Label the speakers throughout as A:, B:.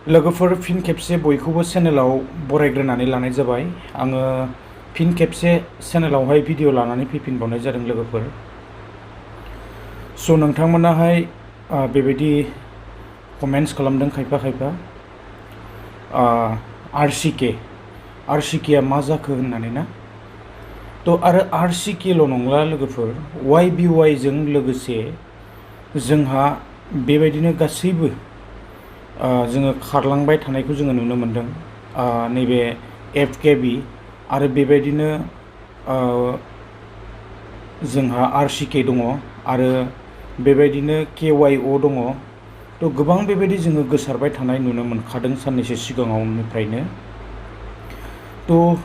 A: लोगोफोर फिन खेबसे बयखौबो चेनेलाव बरायग्रोनानै लानाय जाबाय। आङो फिन खेबसे चेनेलावहाय भिडिअ लानानै फैफिनबावनाय जादों लोगोफोर। स' नोंथांमोनाहाय बेबायदि कमेन्ट्स खालामदों खायफा RCK मा जाखो होननानै ना। थ' आरो RCKल' नंला लोगोफोर, YBY जों लोगोसे जोंहा बेबायदिनो गासैबो जोङो खारलांबाय थानायखौ जोङो नुनो मोनदों। नैबे FKB आरो बेबायदिनो जोंहा RCK दङ आरो बेबायदिनो KYO दङ। थ' गोबां बेबायदि जोङो गोसारबाय थानाय नुनो मोनखादों साननैसो सिगाङावनिफ्रायनो। थ'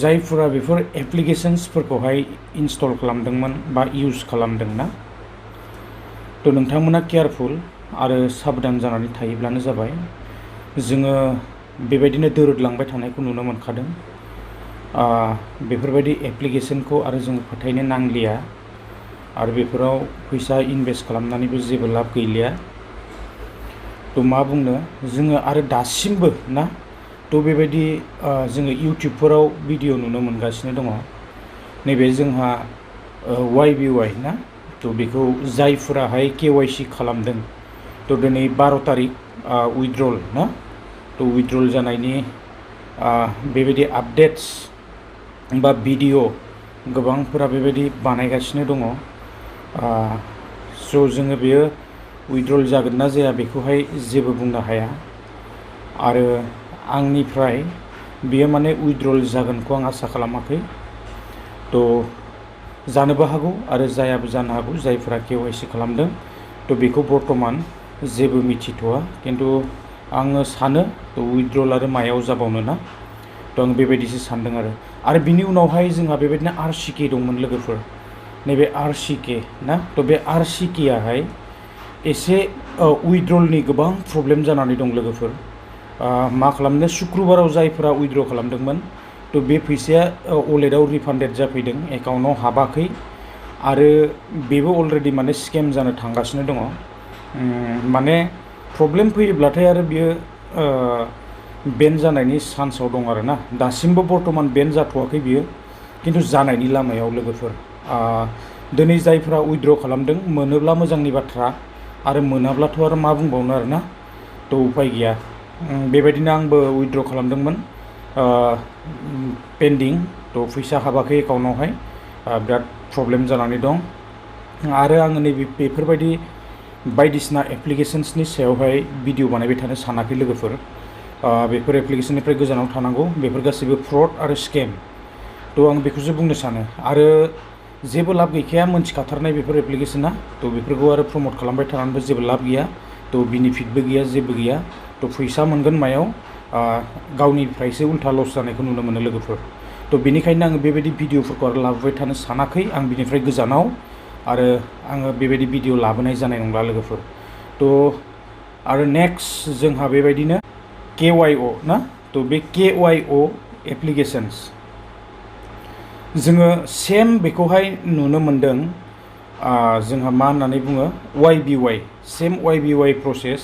A: जायफोरा बेफोर एप्लिकेशन्सफोरखौहाय इनस्टल खालामदोंमोन बा इउज खालामदोंना, थ' नोंथांमोना केयारफुल आरो साबधान जानानै थायोब्लानो जाबाय। जोङो बेबायदिनो दोरोदलांबाय थानायखौ नुनो मोनखादों। बेफोरबायदि एप्लिकेशनखौ आरो जों फोथायनो नांलिया आरो बेफोराव फैसा इनभेस्ट खालामनानैबो जेबो लाब गैलिया। थ' मा बुंनो, जोङो आरो दासिमबो ना, थ' बेबायदि जोङो इउटिउबफोराव भिडिअ नुनो मोनगासिनो दङ। नैबे जोंहा YBY ना, थ' बेखौ जायफोराहाय KYC खालामदों, थ' दिनै 12 तारिख उइथड्रल ना, थ' उइथड्रल जानायनि बेबायदि आपडेट्स बा भिडिअ गोबांफोरा बेबायदि बानायगासिनो दङ। स' जोङो बेयो उइथड्रल जागोन ना जाया बेखौहाय जेबो बुंनो हाया। आरो आंनिफ्राय बेयो माने उइथड्रल जागोनखौ आं आसा खालामाखै। थ' जानोबो हागौ आरो जायाबो जानो हागौ। जायफोरा KYC खालामदों, थ' बेखौ बर्थमान जेबो मिथिथ'वा, खिन्थु आङो सानो थ' उइथड्रल आरो मायाव जाबावनो ना, थ' आं बेबायदिसो सानदों आरो बिनि उनावहाय जोंहा बेबायदिनो RCK दंमोन लोगोफोर। नैबे RCK ना, थ' बे RCKआहाय एसे उइथड्रलनि गोबां प्रब्लेम जानानै दं लोगोफोर। मा खालामनो, शुक्रबाराव जायफोरा उइथड्र खालामदोंमोन, थ' बे फैसाया वालेटाव रिफान्डेड जाफैदों, एकाउन्टाव हाबाखै आरो बेबो अलरेडि माने स्केम जानो थांगासिनो दङ। माने प्रब्लेम फैयोब्लाथाय आरो बियो बेन जानायनि चान्सआव दं आरो ना। दासिमबो बर्थमान बेन जाथ'वाखै बियो, खिन्थु जानायनि लामायाव लोगोफोर। दिनै जायफ्रा उइथड्र खालामदों, मोनोब्ला मोजांनि बाथ्रा आरो मोनाब्लाथ' आरो मा बुंबावनो आरो ना, थ' उपाय गैया। बेबायदिनो आंबो उइथड्र खालामदोंमोन पेन्डिं, थ' फैसा हाबाखै एकाउन्टावहाय। बिराद प्रब्लेम जानानै दं आरो आङो नैबे बेफोरबायदि बायदिसिना एप्लिकेशन्सनि सायावहाय भिडिअ बानायबाय थानो सानाखै लोगोफोर। बेफोर एप्लिकेशननिफ्राय गोजानाव थानांगौ। बेफोर गासैबो फ्रड आरो स्केम। थ' आं बेखौसो बुंनो सानो आरो जेबो लाब गैखाया, मोनथिखाथारनाय बेफोर एप्लिकेशना। थ' बेफोरखौ आरो प्रमट खालामबाय थानानैबो जेबो लाब गैया, थ' बेनिफिटबो गैया, जेबो गैया। थ' फैसा मोनगोन मायाव, गावनिफ्रायसो उल्था लस जानायखौ नुनो मोनो लोगोफोर। थ' बेनिखायनो आङो बेबायदि भिडिअफोरखौ आरो लाबोबाय थानो सानाखै। आं बिनिफ्राय गोजानाव आरो आङो बेबायदि भिडिअ लाबोनाय जानाय नंला लोगोफोर। थ' आरो नेक्स्ट जोंहा बेबायदिनो KYO ना, थ' बे KYO एप्लिकेशन्स जोङो सेम बेखौहाय नुनो मोनदों। जोंहा मा होननानै बुङो, YBY सेम YBY प्रसेस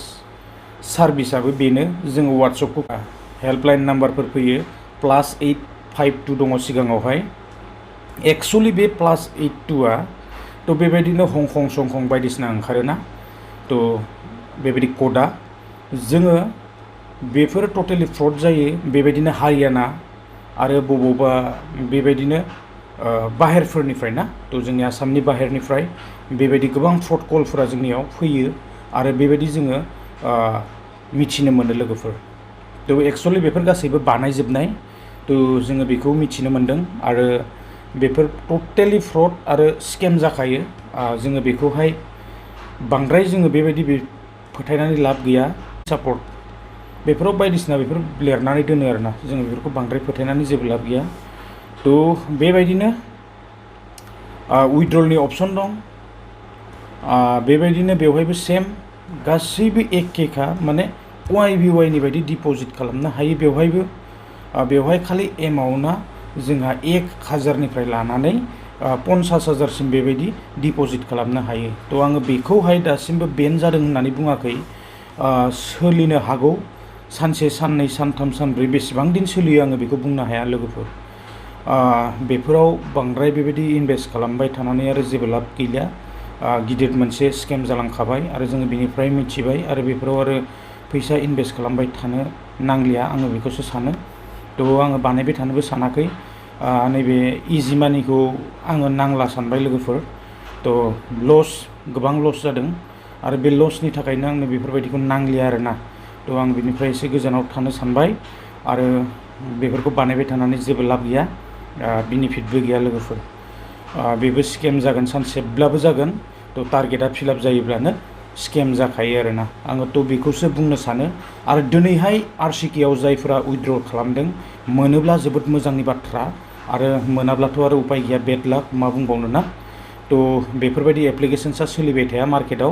A: सार्भिसाबो बेनो। जोङो वाट्सएपखौ हेल्पलाइन नाम्बारफोर फैयो, +852 दङ सिगाङावहाय। एक्सुवेलि बे +82आ थ' बेबायदिनो हंकं संकं बायदिसिना ओंखारोना, थ' बेबायदि क'डा जोङो बेफोर टटेलि फ्रड जायो। बेबायदिनो हारियाना आरो बबावबा बेबायदिनो बाहेरफोरनिफ्राय ना, थ' जोंनि आसामनि बाहेरनिफ्राय बेबायदि गोबां फ्रड कलफोरा जोंनियाव फैयो आरो बेबायदि जोङो मिथिनो मोनो लोगोफोर। थ' एक्सुवेलि बेफोर गासैबो बानायजोबनाय, थ' जोङो बेखौ मिथिनो मोनदों आरो बेफोर टटेलि फ्रड आरो स्केम जाखायो। जोङो बेखौहाय बांद्राय जोङो बेबायदि फोथायनानै लाब गैया। सापर्ट बेफोराव बायदिसिना बेफोर लिरनानै दोनो आरोना, जोङो बेफोरखौ बांद्राय फोथायनानै जेबो लाब गैया। थ' बेबायदिनो उइथड्रलनि अपसन दं। बेबायदिनो बेवहायबो सेम, गासैबो एखेखा। माने YBYनि बायदि डिप'जिट खालामनो हायो बेवहायबो। बेवहाय खालि एमाउन्टआ जोंहा 1000निफ्राय लानानै 50,000सिम बेबायदि डिप'जिट खालामनो हायो। थ' आङो बेखौहाय दासिमबो बेन जादों होननानै बुङाखै, सोलिनो हागौ। सानसे साननै सानथाम सानब्रै बेसेबां दिन सोलियो आङो बेखौ बुंनो हाया लोगोफोर। बेफोराव बांद्राय बेबायदि इनभेस्ट खालामबाय थानानै आरो जेबो लाब गैलिया। गिदिर मोनसे स्केम जालांखाबाय आरो जोङो बेनिफ्राय मिथिबाय आरो बेफोराव आरो फैसा इनभेस्ट खालामबाय थानो नांलिया आङो बेखौसो सानो। थ' आङो बानायबाय थानोबो सानाखै। नैबे इजि मानिखौ आङो नांला सानबाय लोगोफोर। थ' गोबां लस जादों आरो बे लसनि थाखायनो आंनो बेफोरबायदिखौ नांलिया आरोना। थ' आं बिनिफ्राय एसे गोजानाव थानो सानबाय आरो बेफोरखौ बानायबाय थानानै जेबो लाब गैया, बेनिफिटबो गैया लोगोफोर। बेबो स्केम जागोन, सानसेब्लाबो जागोन। थ' टारगेटआ फिलाप जायोब्लानो स्केम जाखायो आरोना। आङो थ' बेखौसो बुंनो सानो। आरो दिनैहाय RCK आव जायफोरा उइथड्र खालामदों, मोनोब्ला जोबोद मोजांनि बाथ्रा आरो मोनाब्लाथ' आरो उपाय गैया, बेड लाक मा बुंबावनो ना। थ' बेफोरबायदि एप्लिकेशनसा सोलिबाय थाया मार्केटाव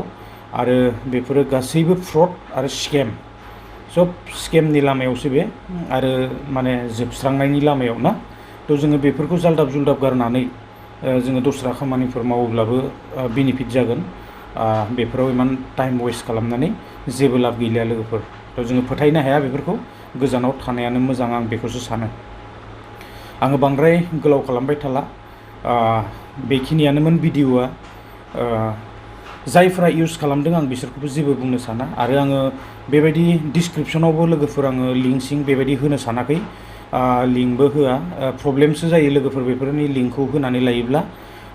A: आरो बेफोरो गासैबो फ्रड आरो स्केम, सब स्केमनि लामायावसो बे आरो माने जोबस्रांनायनि लामायाव ना। थ' जोङो बेफोरखौ जाल्दाब जुल्दाब गारनानै जोङो दस्रा खामानिफोर मावोब्लाबो बेनिफिट जागोन। बेफोराव इमान टाइम वेस्ट खालामनानै जेबो लाब गैलिया लोगोफोर। थ' जोङो फोथायनो हाया बेफोरखौ, गोजानाव थानायानो मोजां, आं बेखौसो सानो। आङो बांद्राय गोलाव खालामबाय थाला। बेखिनियानोमोन भिडिअ'आ। जायफोरा इउज खालामदों आं बिसोरखौबो जेबो बुंनो साना आरो आङो बेबायदि डिसक्रिपसनावबो लोगोफोर आङो लिंक सिंक बेबायदि होनो सानाखै। लिंकबो होआ, प्रब्लेमसो जायो लोगोफोर बेफोरनि लिंकखौ होनानै लायोब्ला।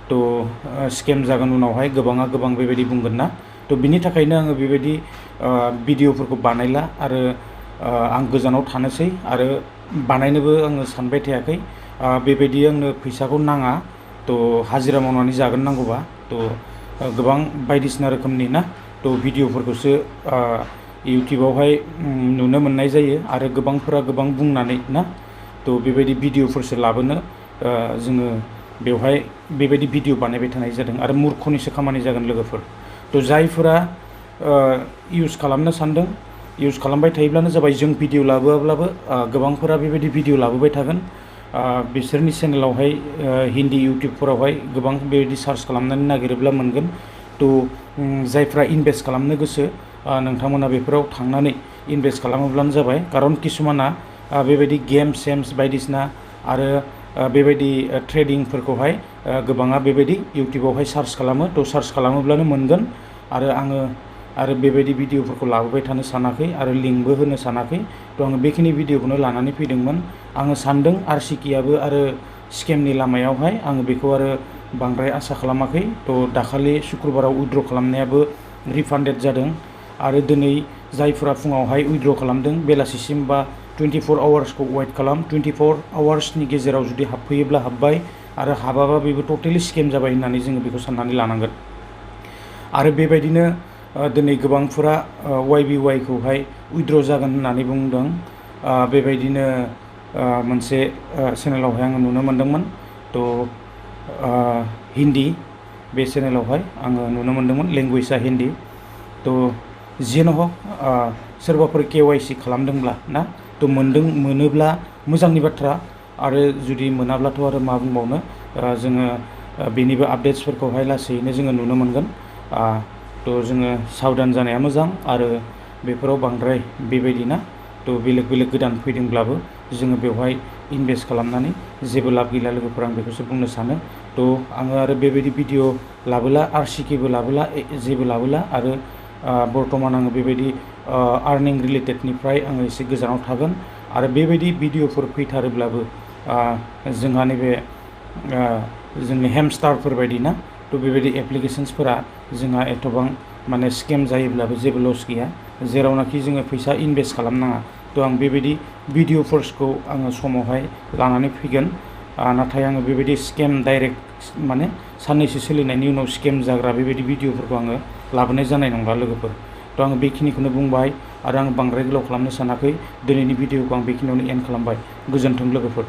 A: थ' स्केम जागोन उनावहाय, गोबाङा गोबां बेबायदि बुंगोन ना। थ' बिनि थाखायनो आङो बेबायदि भिडिअफोरखौ बानायला आरो आं गोजानाव थानोसै आरो बानायनोबो आङो सानबाय थायाखै। बेबायदि आंनो फैसाखौ नाङा। थ' हाजिरा मावनानै जागोन नांगौबा। थ' गोबां बायदिसिना रोखोमनि ना, थ' भिडिअफोरखौसो इउटिउबावहाय नुनो मोननाय जायो आरो गोबांफोरा गोबां बुंनानै ना। थ' बेबायदि भिडिअफोरसो लाबोनो जोङो बेवहाय बेबायदि भिडिअ बानायबाय थानाय जादों आरो मुर्खनिसो खामानि जागोन लोगोफोर। थ' जायफोरा इउज खालामनो सानदों, इउज खालामबाय थायोब्लानो जाबाय। जों भिडिअ लाबोआब्लाबो गोबांफोरा बेबायदि भिडिअ लाबोबाय थागोन। बिसोरनि चेनेलावहाय हिन्दी इउटिउबफोरावहाय गोबां बेबायदि सार्च खालामनानै नागिरोब्ला मोनगोन। थ' जायफ्रा इनभेस्ट खालामनो गोसो नोंथांमोना बेफोराव थांनानै इनभेस्ट खालामोब्लानो जाबाय। खारन किसुमाना बेबायदि गेम सेम्स बायदिसिना आरो बेबायदि ट्रेडिंफोरखौहाय गोबाङा बेबायदि इउटिउबावहाय सार्च खालामो। थ' सार्च खालामोब्लानो मोनगोन। आरो बेबायदि भिडिअफोरखौ लाबोबाय थानो सानाखै आरो लिंकबो होनो सानाखै। थ' आङो बेखिनि भिडिअखौनो लानानै फैदोंमोन। आङो सानदों RCKआबो आरो स्केमनि लामायावहाय, आङो बेखौ आरो बांद्राय आसा खालामाखै। थ' दाखालि सुक्रुबाराव उइथड्र खालामनायाबो रिफान्डेड जादों आरो दिनै जायफोरा फुङावहाय उइथड्र खालामदों, बेलासिसिम बा 24 आवार्सखौ वेट खालाम। 24 आवार्सनि गेजेराव जुदि हाबफैयोब्ला हाबबाय आरो हाबाबा बेबो टटेलि स्केम जाबाय होननानै जोङो बेखौ साननानै लानांगोन। आरो बेबायदिनो दिनै गोबांफोरा YBY खौहाय उइथड्र जागोन होननानै बुंदों। बेबायदिनो मोनसे चेनेलावहाय आङो नुनो मोनदोंमोन। थ' हिन्दी बे चेनेलावहाय आङो नुनो मोनदोंमोन, लेंगुवेजआ हिन्दी। थ' जियानो हक, सोरबाफोर KYC खालामदोंब्ला ना, थ' मोनोब्ला मोजांनि बाथ्रा आरो जुदि मोनाब्लाथ' आरो मा बुंबावनो। जोङो बेनिबो आपडेट्सफोरखौहाय लासैनो जोङो नुनो मोनगोन। थ' जोङो साबधान जानाया मोजां आरो बेफोराव बांद्राय बेबायदि ना, थ' बेलेग बेलेग गोदान फैदोंब्लाबो जोङो बेवहाय इनभेस्ट खालामनानै जेबो लाब गैला लोगोफोर, आं बेखौसो बुंनो सानो। थ' आङो आरो बेबायदि भिडिअ लाबोला, RCKबो लाबोला, जेबो लाबोला आरो बर्थमान आङो बेबायदि आर्निं रिलेटेडनिफ्राय आङो एसे गोजानाव थागोन। आरो बेबायदि भिडिअफोर फैथारोब्लाबो जोंहा नैबे जोंनि हेमस्टारफोर बायदि ना, थ' बेबायदि एप्लिकेशन्सफोरा जोंहा एथबां माने स्केम जायोब्लाबो जेबो लस गैया, जेरावनाखि जोङो फैसा इनभेस्ट खालामनाङा। थ' आं बेबायदि भिडिअफोर्सखौ आङो समावहाय लानानै फैगोन। नाथाय आङो बेबायदि स्केम डाइरेक्ट माने साननैसो सोलिनायनि उनाव स्केम जाग्रा बेबायदि भिडिअफोरखौ आङो लाबोनाय जानाय नंला लोगोफोर। थ' आङो बेखिनिखौनो बुंबाय आरो आं बांद्राय गोलाव खालामनो सानाखै। दिनैनि भिडिअखौ आं बेखिनियावनो एन्ड खालामबाय। गोजोन्थों लोगोफोर।